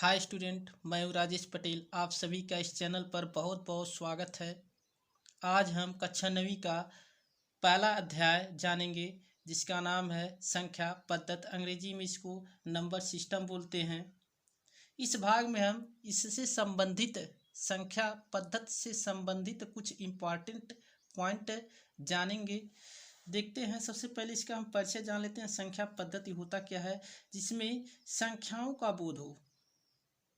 Hi student, मैं हूँ राजेश पटेल। आप सभी का इस चैनल पर बहुत बहुत स्वागत है। आज हम कक्षा 9वीं का पहला अध्याय जानेंगे जिसका नाम है संख्या पद्धति। अंग्रेजी में इसको नंबर सिस्टम बोलते हैं। इस भाग में हम इससे संबंधित संख्या पद्धति से संबंधित कुछ इम्पॉर्टेंट पॉइंट जानेंगे। देखते हैं। सबसे पहले इसका हम परिचय जान लेते हैं। संख्या पद्धति होता क्या है? जिसमें संख्याओं का बोध हो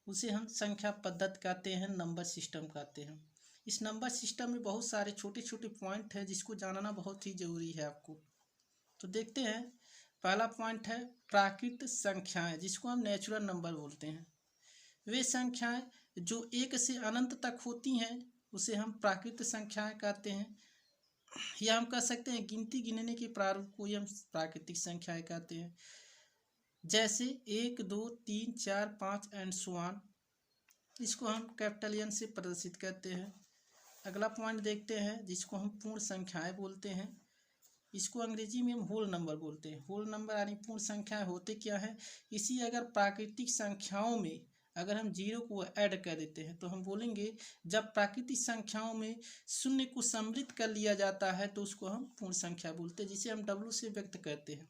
उसे हम संख्या पद्धति कहते हैं, नंबर सिस्टम कहते हैं। इस नंबर सिस्टम में बहुत सारे छोटे छोटे पॉइंट हैं जिसको जानना बहुत ही जरूरी है आपको। तो देखते हैं। पहला पॉइंट है प्राकृत संख्याएं, जिसको हम नेचुरल नंबर बोलते हैं। वे संख्याएं जो एक से अनंत तक होती हैं उसे हम प्राकृत संख्याएं कहते हैं, या हम कह सकते हैं गिनती गिनने के प्रारूप को हम प्राकृतिक संख्याएं कहते हैं। जैसे 1, 2, 3, 4, 5 एंड सो ऑन। इसको हम कैपिटल एन से प्रदर्शित करते हैं। अगला पॉइंट देखते हैं जिसको हम पूर्ण संख्याएं बोलते हैं। इसको अंग्रेजी में हम होल नंबर बोलते हैं। होल नंबर यानी पूर्ण संख्याएं होते क्या है? इसी अगर प्राकृतिक संख्याओं में अगर हम जीरो को ऐड कर देते हैं तो हम बोलेंगे, जब प्राकृतिक संख्याओं में शून्य को सम्मिलित कर लिया जाता है तो उसको हम पूर्ण संख्या बोलते हैं, जिसे हम डब्लू से व्यक्त करते हैं।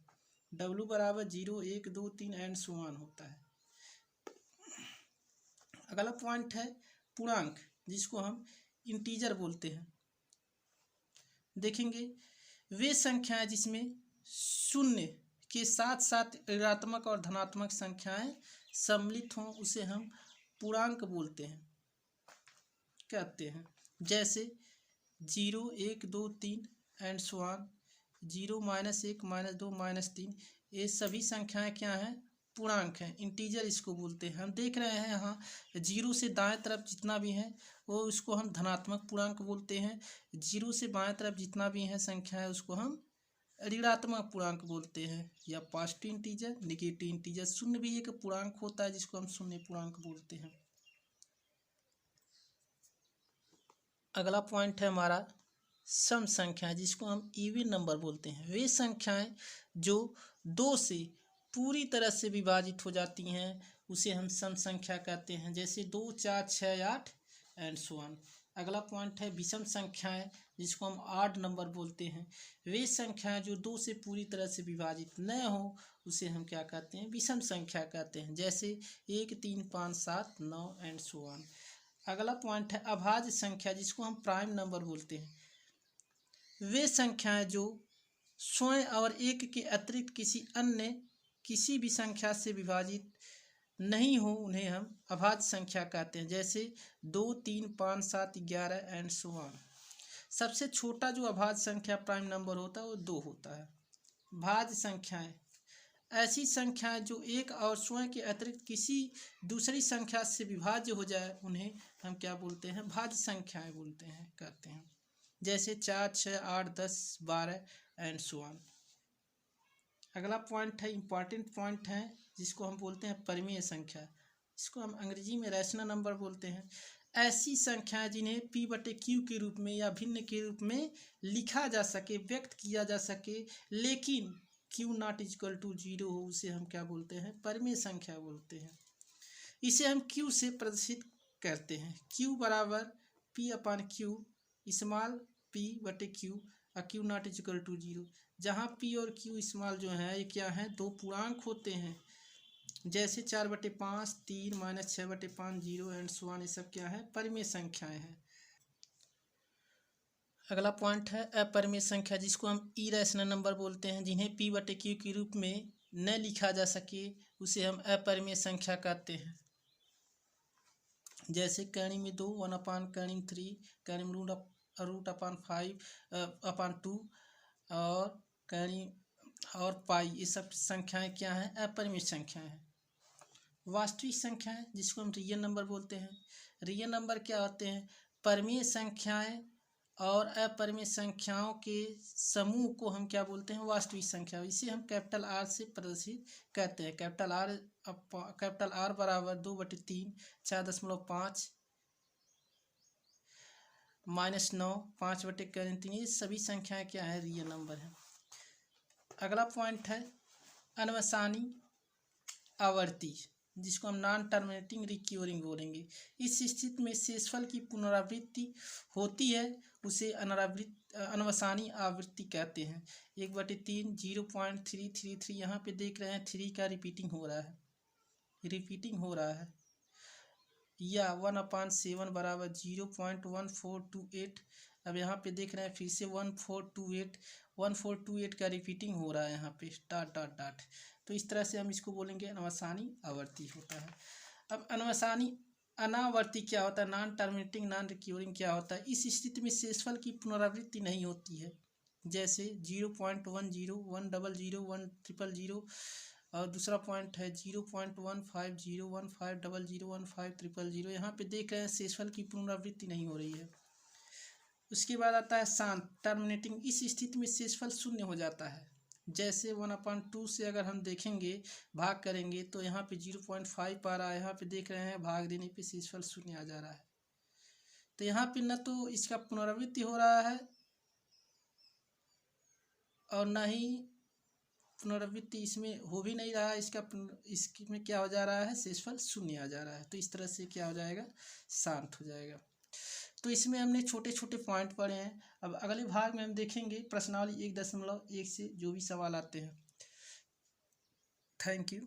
डब्लू बराबर 0, 1, 2, 3 एंड सो ऑन होता है। अगला पॉइंट है पूर्णांक, जिसको हम इंटीजर बोलते हैं। देखेंगे वे संख्याएं जिसमें शून्य के साथ साथ ऋणात्मक और धनात्मक संख्याएं सम्मिलित हों उसे हम पूर्णांक बोलते हैं, कहते हैं। जैसे 0, 1, 2, 3 एंड सो ऑन। 0, -1, -2, -3, ये सभी संख्याएं क्या हैं? पूर्णांक हैं, इंटीजर इसको बोलते हैं। हम देख रहे हैं यहाँ 0 से दाएं तरफ जितना भी है वो उसको हम धनात्मक पूर्णांक बोलते हैं। 0 से बाएं तरफ जितना भी है संख्या है उसको हम ऋणात्मक पूर्णांक बोलते हैं, या पॉजिटिव इंटीजर, नेगेटिव इंटीजर। शून्य भी एक पूर्णांक होता है जिसको हम शून्य पूर्णांक बोलते हैं। अगला पॉइंट है हमारा सम संख्याएं, जिसको हम इवन नंबर बोलते हैं। वे संख्याएं जो 2 से पूरी तरह से विभाजित हो जाती हैं उसे हम सम संख्या कहते हैं। जैसे 2, 4, 6, 8 एंड सो ऑन। अगला पॉइंट है विषम संख्याएं, जिसको हम ऑड नंबर बोलते हैं। वे संख्याएं जो 2 से पूरी तरह से विभाजित न हो उसे हम क्या कहते हैं? विषम संख्या कहते हैं। जैसे 1, 3, 5, 7, 9 एंड सो ऑन। अगला पॉइंट है अभाज्य संख्या, जिसको हम प्राइम नंबर बोलते हैं। वे संख्याएं जो स्वयं और एक के अतिरिक्त किसी भी संख्या से विभाजित नहीं हो उन्हें हम अभाज्य संख्या कहते हैं। जैसे 2, 3, 5, 7, 11 एंड सो ऑन। सबसे छोटा जो अभाज्य संख्या प्राइम नंबर होता है वो 2 होता है। भाज्य संख्याएं ऐसी संख्याएं जो एक और स्वयं के अतिरिक्त किसी दूसरी संख्या से विभाज्य हो जाए उन्हें हम क्या बोलते हैं? भाज्य संख्याएं बोलते हैं, कहते हैं। जैसे 4, 6, 8, 10, 12 एंड सो ऑन। अगला पॉइंट है इम्पॉर्टेंट पॉइंट है जिसको हम बोलते हैं परिमेय संख्या। इसको हम अंग्रेजी में रैशनल नंबर बोलते हैं। ऐसी संख्याएं जिन्हें P/Q के रूप में या भिन्न के रूप में लिखा जा सके, व्यक्त किया जा सके, लेकिन Q ≠ 0 हो उसे हम क्या बोलते हैं? परिमेय संख्या बोलते हैं। इसे हम Q से प्रदर्शित करते हैं। Q बराबर P/Q, स्मॉल P/Q और Q ≠ 0। जहाँ P और Q स्मॉल जो है ये क्या है? 2 पूर्णांक होते हैं। जैसे 4/5, 3, -6/5, 0 एंड सो ऑन। ये सब क्या है? परिमेय संख्याएं हैं। अगला पॉइंट है अपरिमेय संख्या, जिसको हम इरेशनल नंबर बोलते हैं। जिन्हें P/Q के रूप में न लिखा जा सके उसे हम अपरिमेय संख्या कहते हैं। जैसे कर्ण में 2, 1/कर्ण 3, कर्ण √5/2 और कर्ण और पाई, ये सब संख्याएं क्या हैं? अपरिमेय संख्याएं हैं। वास्तविक संख्याएं, जिसको हम रियल नंबर बोलते हैं। रियल नंबर क्या होते हैं? परिमेय संख्याएं और अपरिमेय संख्याओं के समूह को हम क्या बोलते हैं? वास्तविक संख्या। इसे हम कैपिटल R से प्रदर्शित करते हैं। कैपिटल R बराबर 2/3, 4.5, -9, 5/3। ये सभी संख्याएं क्या है? रियल नंबर है। अगला पॉइंट है अनवसानी आवर्ती। जिसको हम नॉन टर्मिनेटिंग रिक्योरिंग बोलेंगे। इस स्थिति में शेषफल की पुनरावृत्ति होती है, उसे अनवसानी आवृत्ति कहते हैं। 1/3 0.333 यहाँ पे देख रहे हैं 3 का रिपीटिंग हो रहा है या 1/7 बराबर 0.1428। अब यहाँ पे देख रहे हैं फिर से 1428 का रिपीटिंग हो रहा है यहाँ पे डाट डाट डाट। तो इस तरह से हम इसको बोलेंगे अनवसानी आवर्ती होता है। अब अनावर्ती क्या होता है, नॉन टर्मिनेटिंग नॉन रिक्योरिंग क्या होता है। इस स्थिति में शेषफल की पुनरावृत्ति नहीं होती है, जैसे 0.10 100 100 और दूसरा पॉइंट है 0.15 यहाँ पे देख रहे हैं शेषफल की पुनरावृत्ति नहीं हो रही है। उसके बाद आता है शांत टर्मिनेटिंग। इस स्थिति में शेषफल शून्य हो जाता है, जैसे 1/2 से अगर हम देखेंगे भाग करेंगे तो यहाँ पे 0.5 आ रहा है, यहाँ पे देख रहे हैं भाग देने पे शेषफल शून्य आ जा रहा है। तो यहाँ पे न तो इसका पुनरावृत्ति हो रहा है और न ही पुनरावृत्ति इसमें हो भी नहीं रहा है, इसमें क्या हो जा रहा है, शेषफल शून्य आ जा रहा है। तो इस तरह से क्या हो जाएगा, शांत हो जाएगा। तो इसमें हमने छोटे छोटे पॉइंट पढ़े हैं। अब अगले भाग में हम देखेंगे प्रश्नावली 1.1 से जो भी सवाल आते हैं। Thank you.